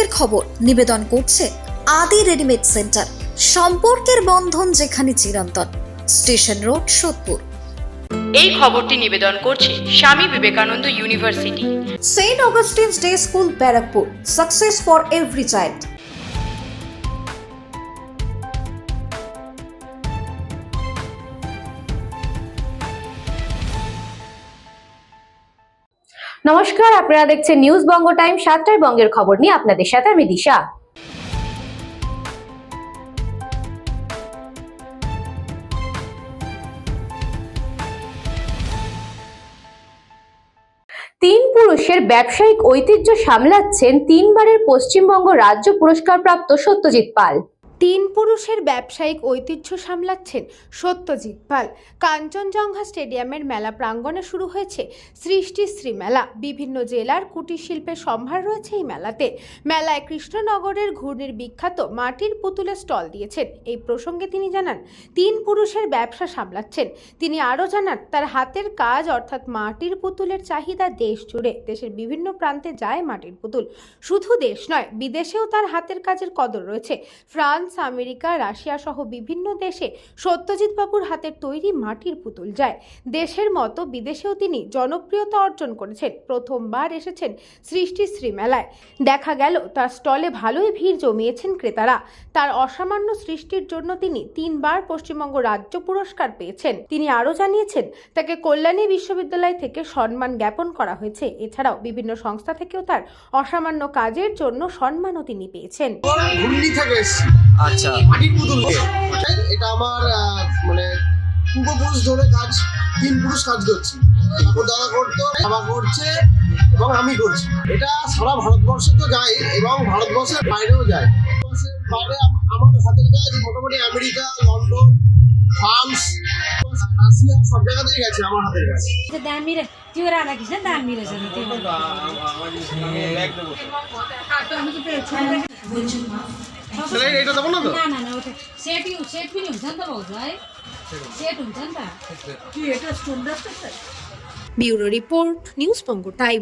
বঙ্গের খবর নিবেদন করছে আদি রেডিমেড সেন্টার, সম্পর্কের বন্ধন যেখানে চিরন্তন। Station road, Sodepur. এই খবরটি নিবেদন করছে Swami Vivekananda university, Saint Augustine's day school, Barrackpore. Success for every child. নমস্কার, আপনারা দেখছেন নিউজ বঙ্গ টাইম। 7টায় বঙ্গের খবর নিয়ে আপনাদের সাথে আমি দিশা। তিন পুরুষের ব্যবসায়িক ঐতিহ্য সামলাচ্ছেন তিনবারের পশ্চিমবঙ্গ রাজ্য পুরস্কারপ্রাপ্ত সত্যজিৎ পাল। তিন পুরুষের ব্যবসায়িক ঐতিহ্য সামলাচ্ছেন সত্যজিৎ পাল। কাঞ্চনজঙ্ঘা স্টেডিয়ামের মেলা প্রাঙ্গণে শুরু হয়েছে সৃষ্টিশ্রী মেলা। বিভিন্ন জেলার কুটির শিল্পের সম্ভার রয়েছে এই মেলাতে। মেলায় কৃষ্ণনগরের ঘূর্ণির বিখ্যাত মাটির পুতুলের স্টল দিয়েছেন। এই প্রসঙ্গে তিনি জানান, তিন পুরুষের ব্যবসা সামলাচ্ছেন। তিনি আরও জানান, তার হাতের কাজ অর্থাৎ মাটির পুতুলের চাহিদা দেশ জুড়ে। দেশের বিভিন্ন প্রান্তে যায় মাটির পুতুল। শুধু দেশ নয়, বিদেশেও তার হাতের কাজের কদর রয়েছে। ফ্রান্স, আমেরিকা, রাশিয়া সহ বিভিন্ন দেশে সত্যজিৎ বাবুর হাতের তৈরি মাটির পুতুল যায়। দেশের মতো বিদেশেও তিনি জনপ্রিয়তা অর্জন করেছেন। প্রথমবার এসেছেন সৃষ্টিশ্রী মেলায়। দেখা গেল তার স্টলে ভালোই ভিড় জমিয়েছেন ক্রেতারা। তার অসামান্য সৃষ্টির জন্য তিনি তিনবার পশ্চিমবঙ্গ রাজ্য পুরস্কার পেয়েছেন। তিনি আরও জানিয়েছেন, তাকে কল্যাণী বিশ্ববিদ্যালয় থেকে সম্মান জ্ঞাপন করা হয়েছে। এছাড়াও বিভিন্ন সংস্থা থেকেও তার অসামান্য কাজের জন্য সম্মানও তিনি পেয়েছেন। আচ্ছা, মাটির পুতুল এটা আমার মানে পূর্বপুরুষ ধরে কাজ, তিন পুরুষ কাজ করছি। দাদা করতো, বাবা করছে এবং আমি করছি। এটা সারা ভারতবর্ষে তো যায় এবং ভারতবর্ষের বাইরেও যায়। বাইরে আমার হাতের কাজ মোটামুটি আমেরিকা, লন্ডন, ফ্রান্স, রাশিয়া সব জায়গাতেই গেছে আমার হাতের কাজ। এটা দেবো না তো? না ওটা সেট भी नहीं हुन्छ नि त भाउजू है, सेट हुन्छ नि त कि এটা স্টোন রাখতে। ব্যুরো রিপোর্ট, নিউজ বঙ্গ টাইম।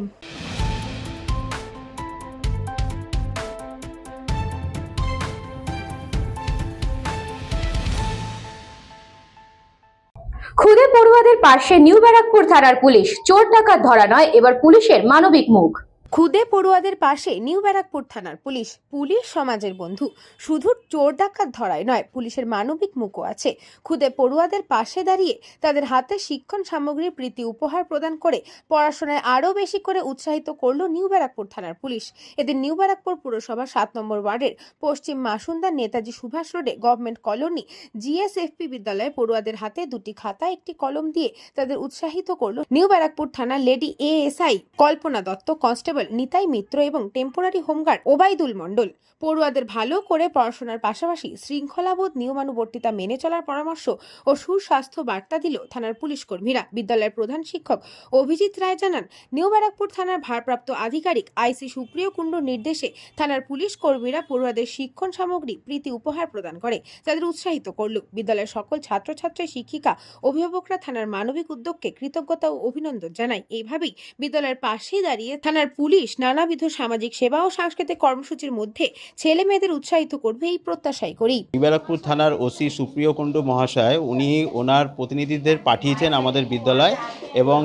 খুদে পড়ুয়াদের পাশে নিউ ব্যারাকপুর থানার পুলিশ। চোর ডাকাত ধরা নয়, এবার পুলিশের মানবিক মুখ। খুদে পড়ুয়াদের পাশে নিউ ব্যারাকপুর থানার পুলিশ। পুলিশ সমাজের বন্ধু। শুধু চোর ডাকাত ধরাই নয়, পুলিশের মানবিক মুখও আছে। খুদে পড়ুয়াদের পাশে দাঁড়িয়ে তাদের হাতে শিক্ষণ সামগ্রীর প্রীতি উপহার প্রদান করে পড়াশোনায় আরও বেশি করে উৎসাহিত করল নিউ ব্যারাকপুর থানার পুলিশ। এদিন নিউ ব্যারাকপুর পুরসভা 7 নম্বর ওয়ার্ডের পশ্চিম মাসুন্দার নেতাজি সুভাষ রোডে গভর্নমেন্ট কলোনি জিএসএফপি বিদ্যালয়ে পড়ুয়াদের হাতে দুটি খাতা, একটি কলম দিয়ে তাদের উৎসাহিত করল নিউ ব্যারাকপুর থানার লেডি এএসআই কল্পনা দত্ত, কনস্টেবল নিতাই মিত্র এবং টেম্পোরারি হোমগার্ড ওবাইদুল মণ্ডল। পড়ুয়াদের ভালো করে পড়াশোনার পাশাপাশি শৃঙ্খলাবোধ, নিয়মানুবর্তিতা মেনে চলার পরামর্শ ও সুস্বাস্থ্য বার্তা দিল থানার পুলিশ কর্মীরা। বিদ্যালয়ের প্রধান শিক্ষক অভিজিৎ রায় জানান, নিউ ব্যারাকপুর থানার ভারপ্রাপ্ত আধিকারিক আইসি সুপ্রিয় কুণ্ডুর নির্দেশে থানার পুলিশ কর্মীরা পড়ুয়াদের শিক্ষণ সামগ্রী, প্রীতি উপহার প্রদান করে তাদের উৎসাহিত করল। বিদ্যালয়ের সকল ছাত্রছাত্রী, শিক্ষিকা, অভিভাবকরা থানার মানবিক উদ্যোগকে কৃতজ্ঞতা ও অভিনন্দন জানায়। এইভাবেই বিদ্যালয়ের পাশেই দাঁড়িয়ে থানার পুলিশ নানাবিধ সামাজিক সেবা ও সাংস্কৃতিক কর্মসূচির মধ্যে ছেলে মেয়েদের উৎসাহিত করবে, এই প্রত্যাশাই করি। ব্যারাকপুর থানার ওসি সুপ্রিয় কুণ্ডু মহাশয় উনি ওনার প্রতিনিধিদের পাঠিয়েছেন আমাদের বিদ্যালয় এবং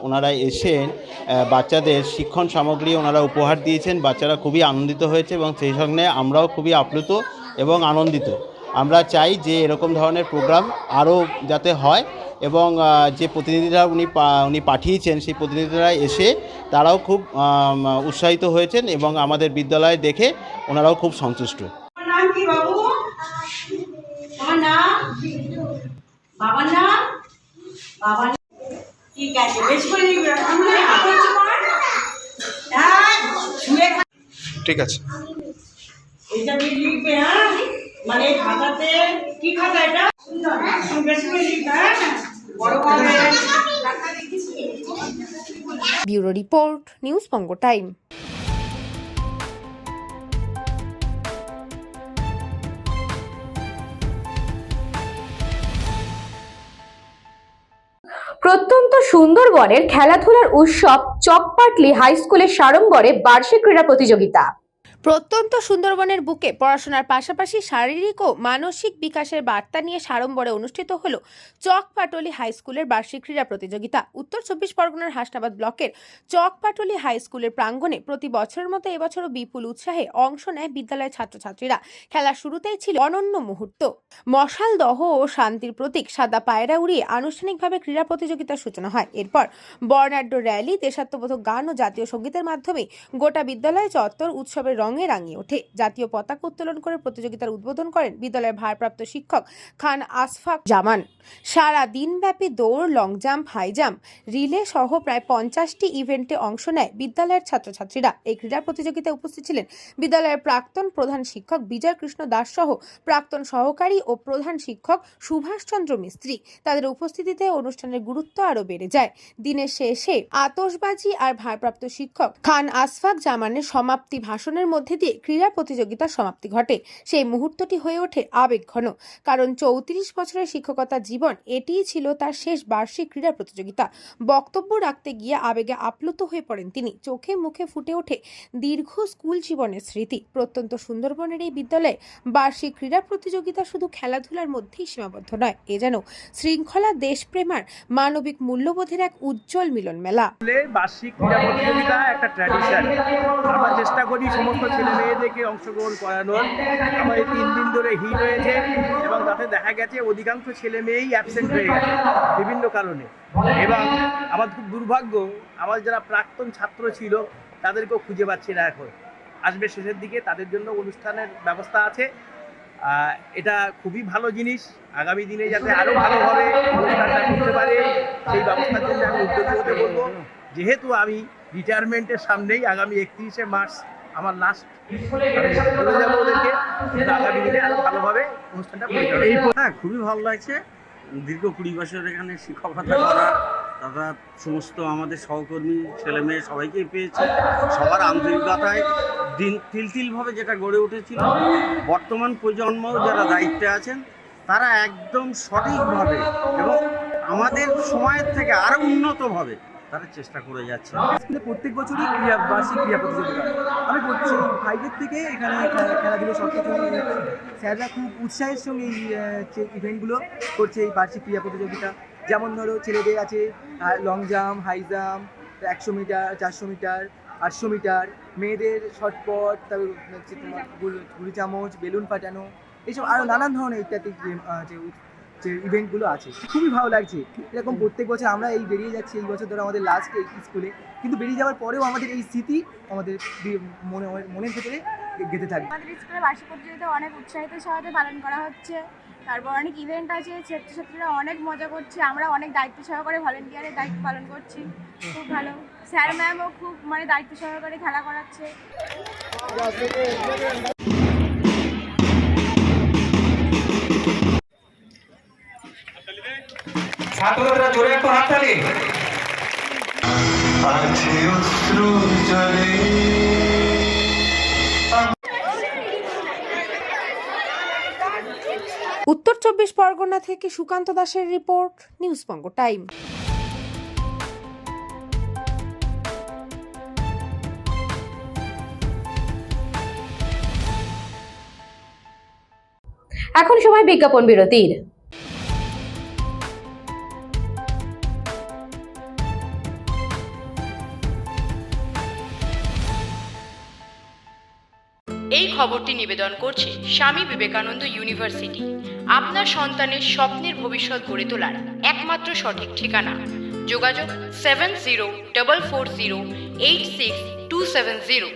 ওনারা এসে বাচ্চাদের শিক্ষণ সামগ্রী ওনারা উপহার দিয়েছেন। বাচ্চারা খুবই আনন্দিত হয়েছে এবং সেই সঙ্গে আমরাও খুবই আপ্লুত এবং আনন্দিত। আমরা চাই যে এরকম ধরনের প্রোগ্রাম আরও যাতে হয় এবং যে প্রতিনিধিরা উনি পাঠিয়েছেন সেই প্রতিনিধিরা এসে তারাও খুব উৎসাহিত হয়েছেন এবং আমাদের বিদ্যালয় দেখে ওনারাও খুব সন্তুষ্ট। ঠিক আছে, এটা লিখবে। হ্যাঁ, মানে খাতাতে কি খাতা এটা বেশি করে লিখবে। হ্যাঁ, বড় করে। ব্যুরো রিপোর্ট, নিউজ বঙ্গ টাইম। প্রত্যন্ত সুন্দরবনের খেলাধুলার উৎসব চকপাটলি হাই স্কুলের সাড়ম্বরে বার্ষিক ক্রীড়া প্রতিযোগিতা। প্রত্যন্ত সুন্দরবনের বুকে পড়াশোনার পাশাপাশি শারীরিক ও মানসিক বিকাশের বার্তা নিয়ে সাড়ম্বরে অনুষ্ঠিত হল চকপাটলি হাই স্কুলের বার্ষিক ক্রীড়া প্রতিযোগিতা। উত্তর 24 পরগনার হাসনাবাদ ব্লকের চকপাটলি হাই স্কুলের প্রাঙ্গণে প্রতি বছরের মতো এবছরও বিপুল উৎসাহে অংশ নেয় বিদ্যালয়ের ছাত্রছাত্রীরা। খেলার শুরুতেই ছিল অনন্য মুহূর্ত। মশাল দহ ও শান্তির প্রতীক সাদা পায়রা উড়িয়ে আনুষ্ঠানিকভাবে ক্রীড়া প্রতিযোগিতার সূচনা হয়। এরপর বর্ণাঢ্য র্যালি, দেশাত্মবোধক গান ও জাতীয় সঙ্গীতের মাধ্যমে গোটা বিদ্যালয় চত্বর উৎসবের রঙে রাঙিয়ে ওঠে। জাতীয় পতাকা উত্তোলন করে প্রতিযোগিতার উদ্বোধন করেন বিদ্যালয়ের ভারপ্রাপ্ত শিক্ষক খান আশফাক জামান। সারা দিনব্যাপী দৌড়, long jump, high jump, relay সহ প্রায় 50টি ইভেন্টে অংশ নেয় বিদ্যালয়ের ছাত্রছাত্রীরা। এই ক্রীড়া প্রতিযোগিতায় উপস্থিত ছিলেন বিদ্যালয়ের প্রাক্তন প্রধান শিক্ষক বিজয় কৃষ্ণ দাস সহ প্রাক্তন সহকারী ও প্রধান শিক্ষক সুভাষচন্দ্র মিস্ত্রি। তাদের উপস্থিতিতে অনুষ্ঠানের গুরুত্ব আরও বেড়ে যায়। দিনের শেষে আতশবাজি আর ভারপ্রাপ্ত শিক্ষক খান আশফাক জামানের সমাপ্তি ভাষণের মধ্যে দিয়ে ক্রীড়া প্রতিযোগিতার সমাপ্তি ঘটে। সেই মুহূর্তটি হয়ে ওঠে আবেগঘন, কারণ 34 বছরের শিক্ষকতা জীবন এটিই ছিল তার শেষ বার্ষিক ক্রীড়া প্রতিযোগিতা। বক্তব্য রাখতে গিয়ে আবেগে আপ্লুত হয়ে পড়েন তিনি। চোখে মুখে ফুটে ওঠে দীর্ঘ স্কুল জীবনের স্মৃতি। প্রত্যন্ত সুন্দরবনের এই বিদ্যালয়ে বার্ষিক ক্রীড়া প্রতিযোগিতা শুধু খেলাধুলার মধ্যেই সীমাবদ্ধ নয়, এ যেন শৃঙ্খলা, দেশপ্রেম আর মানবিক মূল্যবোধের এক উজ্জ্বল মিলন মেলা। বার্ষিক ক্রীড়া প্রতিযোগিতা একটা ট্র্যাডিশন। আমরা চেষ্টা করি সমস্ত ছেলে মেয়েদেরকে অংশগ্রহণ করানোর। আমাদের 3 দিন ধরে হিট হয়েছে এবং তাতে দেখা গেছে অধিকাংশ ছেলে মেয়েই অ্যাবসেন্ট হয়ে গেছে বিভিন্ন কারণে। এবং আমার খুব দুর্ভাগ্য, আমার যারা প্রাক্তন ছাত্র ছিল তাদেরকেও খুঁজে পাচ্ছি না এখন। আসবে শেষের দিকে, তাদের জন্য অনুষ্ঠানের ব্যবস্থা আছে। এটা খুবই ভালো জিনিস। আগামী দিনে যাতে আরও ভালোভাবে অনুষ্ঠানটা করতে পারে সেই ব্যবস্থার জন্য আমি উদ্যোগী হতে বলবো। যেহেতু আমি রিটায়ারমেন্টের সামনেই, আগামী 31শে মার্চ আমার লাস্ট, চলে যাবো ওদেরকে, আগামী দিনে আরও ভালোভাবে অনুষ্ঠানটা পরিচালনা। হ্যাঁ, খুবই ভালো লাগছে। দীর্ঘ 20 বছর এখানে শিক্ষকতা করা, তারা সমস্ত আমাদের সহকর্মী ছেলে মেয়ে সবাইকেই পেয়েছে। সবার আন্তরিকতায় তিলভাবে যেটা গড়ে উঠেছিল, বর্তমান প্রজন্ম যারা দায়িত্বে আছেন তারা একদম সঠিকভাবে এবং আমাদের সময়ের থেকে আরও উন্নতভাবে তারা চেষ্টা করে যাচ্ছে। স্কুলে প্রত্যেক বছরই বার্ষিক ক্রীড়া প্রতিযোগিতা। আমি করছি 5 থেকে এখানে খেলাধুলো সব কিছু স্যাররা খুব উৎসাহের সঙ্গে এই ইভেন্টগুলো করছে। এই বার্ষিক ক্রীড়া প্রতিযোগিতা যেমন ধরো ছেলেদের আছে long jump, high jump, 100 metre, 400 metre, 800 metre, মেয়েদের শটপট, তারপর হচ্ছে তোমার গুলি চামচ, বেলুন ফাটানো, এইসব আরও নানান ধরনের ইত্যাদি যে ইভেন্টগুলো আছে। খুবই ভালো লাগছে। এরকম প্রত্যেক বছর আমরা এই বেরিয়ে যাচ্ছি, এই বছর ধরে আমাদের লাস্ট এই স্কুলে, কিন্তু বেরিয়ে যাওয়ার পরেও আমাদের এই স্মৃতি আমাদের মনের ভেতরে গেঁথে থাকবে। আমাদের স্কুলে বার্ষিক প্রতিযোগিতা অনেক উৎসাহিতের সাথে পালন করা হচ্ছে। তারপর অনেক ইভেন্ট আছে, ছাত্রছাত্রীরা অনেক মজা করছে, আমরা অনেক দায়িত্ব সহকারে ভলেন্টিয়ারের দায়িত্ব পালন করছি। খুব ভালো, স্যার ম্যামও খুব দায়িত্ব সহকারে খেলা করাচ্ছে। ছাত্ররা জোরে একটু হাততালি। উত্তর 24 পরগনা থেকে সুকান্ত দাসের রিপোর্ট, নিউজ বঙ্গ টাইম। এখন সময় বিজ্ঞাপন বিরতির। এই খবরটি নিবেদন করছে স্বামী বিবেকানন্দ ইউনিভার্সিটি। আপনার সন্তানের স্বপ্নের ভবিষ্যৎ গড়ে তোলার একমাত্র সঠিক ঠিকানা। যোগাযোগ 7044086270।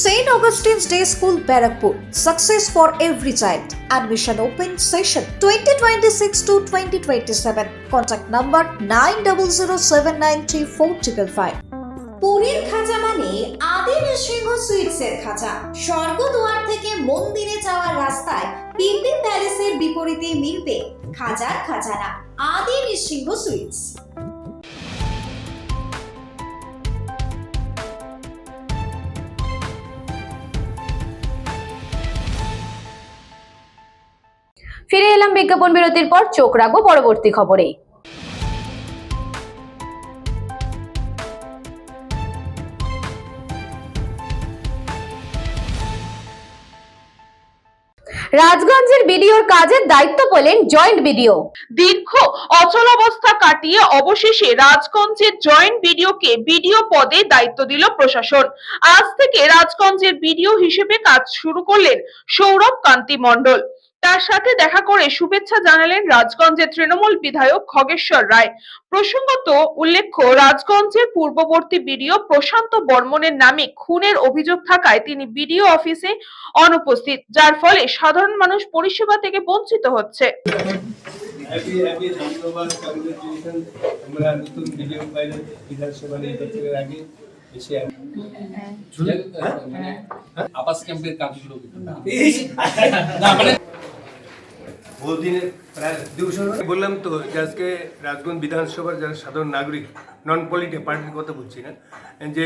St. Augustine's Day School, Barrackpur. Success for every child. Admission open session 2026 to 2027. Contact number 9007934555. পুরীর খাঁচা মানে আদি নৃসিংহ সুইটসের খাঁচা। স্বর্গদুয়ার থেকে মন্দিরে যাওয়ার রাস্তায় পিপি প্যালেসের বিপরীতে মিলবে খাজার খাজানা আদি নৃসিংহ সুইটস। ফিরে এলাম বিজ্ঞাপন বিরতির পর। চোখ রাখবো পরবর্তী খবরে। রাজগঞ্জের বিডিওর কাজের দায়িত্ব পেলেন জয়েন্ট বিডিও। দীর্ঘ অচলাবস্থা কাটিয়ে অবশেষে রাজগঞ্জের জয়েন্ট বিডিওকে বিডিও পদে দায়িত্ব দিল প্রশাসন। আজ থেকে রাজগঞ্জের বিডিও হিসেবে কাজ শুরু করলেন সৌরভ কান্তি মণ্ডল। তার সাথে দেখা করে শুভেচ্ছা জানালেন রাজগঞ্জের তৃণমূল বিধায়ক খগেশ্বর রায়। প্রসঙ্গত উল্লেখ্য, রাজগঞ্জের পূর্ববর্তী বিডিও প্রশান্ত বর্মনের নামে খুনের অভিযোগ থাকায় তিনি বিডিও অফিসে অনুপস্থিত, যার ফলে সাধারণ মানুষ পরিষেবা থেকে বঞ্চিত হচ্ছে। আবাস ক্যাম্পের কাজ শুরু বহুদিনের প্রায় 200 বললাম তো যে আজকে রাজগঞ্জ বিধানসভার যারা সাধারণ নাগরিক, নন পলিটিক পার্টির কথা বলছি না, যে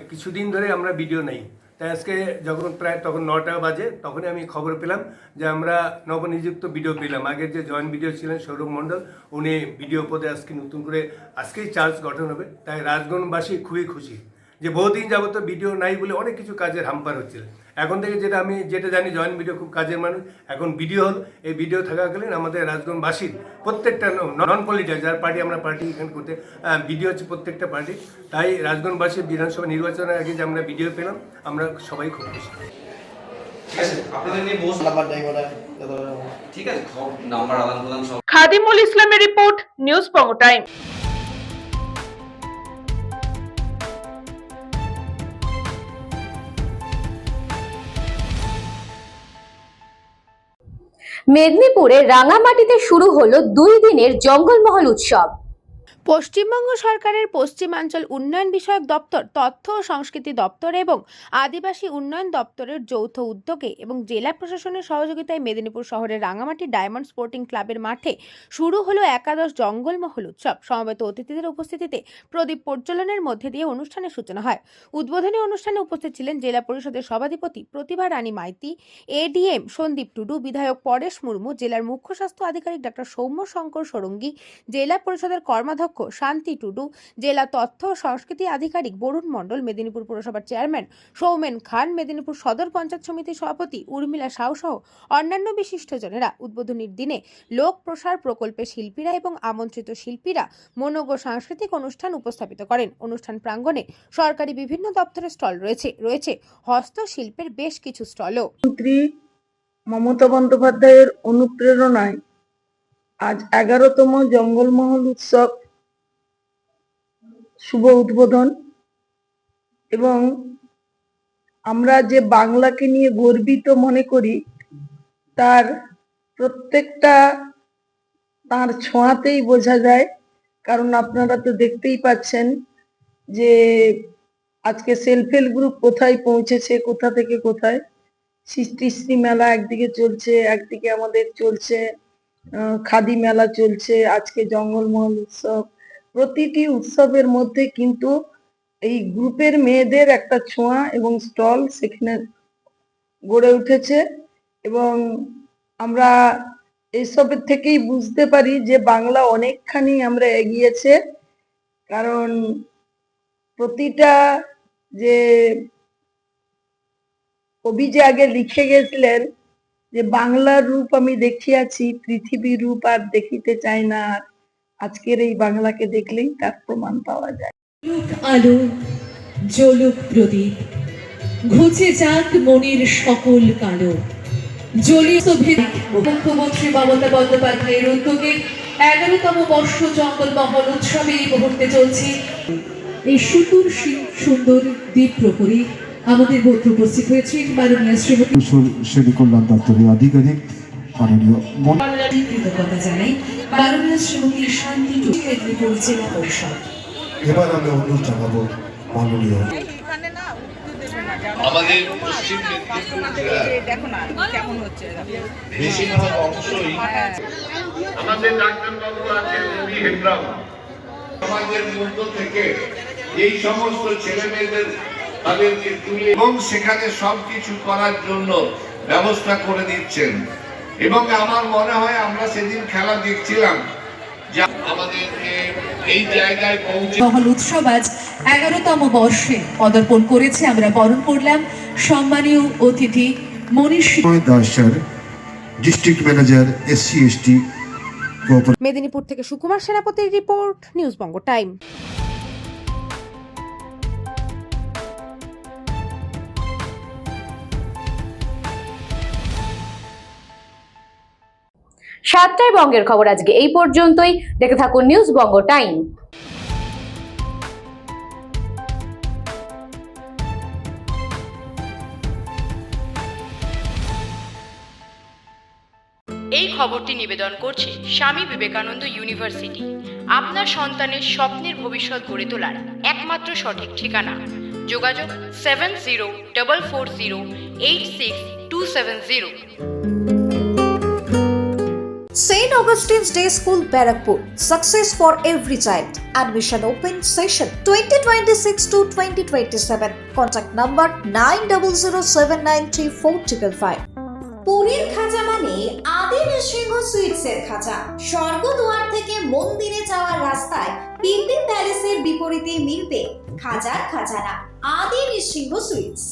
কিছুদিন ধরে আমরা ভিডিও নেই, তাই আজকে যখন প্রায় তখন 9টা বাজে তখনই আমি খবর পেলাম যে আমরা নবনিযুক্ত ভিডিও পেলাম। আগের যে জয়েন্ট ভিডিও ছিলেন সৌরভ মণ্ডল, উনি ভিডিও পদে আজকে নতুন করে আজকেই চার্জ গঠন হবে। তাই রাজগঞ্জবাসী খুবই খুশি যে বহুদিন যাবত ভিডিও নাই বলে অনেক কিছু কাজের হাম্পার হচ্ছিল। এখন থেকে যেটা জানি জয়েন্ট ভিডিও খুব কাজের মানুষ, এখন ভিডিও হল। এই ভিডিও থাকাকালীন আমাদের রাজগঞ্জবাসীর প্রত্যেকটা নন পলিটিক্যাল যার পার্টি আমরা পার্টি এখানে করতে ভিডিও হচ্ছে প্রত্যেকটা পার্টি। তাই রাজগঞ্জবাসীর বিধানসভা নির্বাচনের আগে যে আমরা ভিডিও পেলাম, আমরা সবাই খুব খুশি। খাদিমুল ইসলামের রিপোর্ট, নিউজ বঙ্গ টাইম। মেদিনীপুরের রাঙামাটিতে শুরু হলো 2 দিনের জঙ্গলমহল উৎসব। পশ্চিমবঙ্গ সরকারের পশ্চিমাঞ্চল উন্নয়ন বিষয়ক দপ্তর, তথ্য ও সংস্কৃতি দপ্তর এবং আদিবাসী উন্নয়ন দপ্তরের যৌথ উদ্যোগে এবং জেলা প্রশাসনের সহযোগিতায় মেদিনীপুর শহরের রাঙামাটি ডায়মন্ড স্পোর্টিং ক্লাবের মাঠে শুরু হলো একাদশ জঙ্গলমহল উৎসব। সমবেত অতিথিদের উপস্থিতিতে প্রদীপ প্রজ্বলনের মধ্যে দিয়ে অনুষ্ঠানের সূচনা হয়। উদ্বোধনী অনুষ্ঠানে উপস্থিত ছিলেন জেলা পরিষদের সভাধিপতি প্রতিভা রানী মাইতি, এডিএম সন্দীপ টুডু, বিধায়ক পরেশ মুর্মু, জেলার মুখ্য স্বাস্থ্য আধিকারিক ডক্টর সৌম্য শঙ্কর সরঙ্গী, জেলা পরিষদের কর্মাধ্যক্ষ শান্তি টুডু, জেলা তথ্য ও সংস্কৃতি আধিকারিক বরুণ মণ্ডল, মেদিনীপুর পুরসভার চেয়ারম্যান সৌমেন খান, মেদিনীপুর সদর পঞ্চায়েত সমিতির সভাপতি উর্মিলা সাউ সহ অন্যান্য বিশিষ্টজনেরা উদ্বোধনীর দিনে লোক প্রসার প্রকল্পের শিল্পীরা এবং আমন্ত্রিত শিল্পীরা মনোজ্ঞ সাংস্কৃতিক অনুষ্ঠান উপস্থাপিত করেন। অনুষ্ঠান প্রাঙ্গণে সরকারি বিভিন্ন দপ্তরের স্টল রয়েছে হস্তশিল্পের বেশ কিছু স্টলও। মন্ত্রী মমতা বন্দ্যোপাধ্যায়ের অনুপ্রেরণায় আজ 11তম জঙ্গলমহল উৎসব শুভ উদ্বোধন। এবং আমরা যে বাংলাকে নিয়ে গর্বিত মনে করি, তার প্রত্যেকটা তার ছোঁয়াতেই বোঝা যায়। কারণ আপনারা তো দেখতেই পাচ্ছেন যে আজকে সেলফ হেল্প গ্রুপ কোথায় পৌঁছেছে, কোথা থেকে কোথায়। সৃষ্টিশ্রী মেলা একদিকে চলছে, একদিকে আমাদের চলছে খাদি মেলা চলছে, আজকে জঙ্গলমহল উৎসব। প্রতিটি উৎসবের মধ্যে কিন্তু এই গ্রুপের মেয়েদের একটা ছোঁয়া এবং স্টল সেখানে গড়ে উঠেছে। এবং আমরা এইসবের থেকেই বুঝতে পারি যে বাংলা অনেকখানি আমরা এগিয়েছে। কারণ প্রতিটা যে কবি যে আগে লিখে গেছিলেন যে বাংলার রূপ আমি দেখিয়াছি, পৃথিবীর রূপ আর দেখিতে চাই না। আজকের এই বাংলাকে দেখলেই তার প্রমাণ পাওয়া যায়। আলো জ্বলুক প্রদীপ, ঘুচে যাক মনের সকল কালো। মুখ্যমন্ত্রী মমতা বন্দ্যোপাধ্যায়ের উদ্যোগে 11তম বর্ষ জঙ্গলমহল উৎসবে এই মুহূর্তে চলছে। এই সুন্দর দ্বীপ প্রহরী আমাদের মধ্যে উপস্থিত হয়েছেন মাননীয় শ্রীমতী শ্রেণী কল্যাণ দপ্তরের আধিকারিক মাননীয় কৃতজ্ঞতা জানাই মাননীয় শ্রীমতী শান্তি টুডু, মেদিনীপুর জেলা পরিষদ। এবার আমরা অনুরোধ জানাবো মাননীয় আমাদের পশ্চিম মেদিনীপুর জেলার বেশিরভাগ অংশই আমাদের ডাক্তারবাবু আছেন রবি হেমব্রাম, সমাজের মধ্য থেকে এই সমস্ত ছেলে মেয়েদের তাদেরকে তুলে এবং সেখানে সবকিছু করার জন্য ব্যবস্থা করে দিচ্ছেন। এবং আমার মনে হয় আমরা সেদিন খেলা দেখছিলাম যে আমাদেরকে এই জায়গায় পৌঁছে মহল উৎসব আজ 11তম বর্ষে পদার্পণ করেছে। আমরা বরণ করলাম সম্মানীয় অতিথি মনীষী Das sir district manager SC/ST cooperative. Medinipur থেকে সুকুমার সেনাপতির রিপোর্ট, নিউজ বঙ্গ টাইম। সাতটায় বঙ্গের খবর আজকে এই পর্যন্তই। দেখে থাকুন নিউজ বঙ্গ টাইম। এই খবরটি নিবেদন করছে স্বামী বিবেকানন্দ ইউনিভার্সিটি। আপনার সন্তানের স্বপ্নের ভবিষ্যৎ গড়ে তোলার একমাত্র সঠিক ঠিকানা। যোগাযোগ 7044086270। St. Augustine's Day School, Barakpur. Success for every child. Admission open session 2026 to 2027. Contact number 9007934555. পুরীর খাজা মানে আদি নৃসিংহ সুইটসের খাজা। স্বর্গদুয়ার থেকে মন্দিরে যাওয়ার রাস্তায় পিপি প্যালেসের বিপরীতে মিলবে খাজার খাজানা আদি নৃসিংহ সুইটস।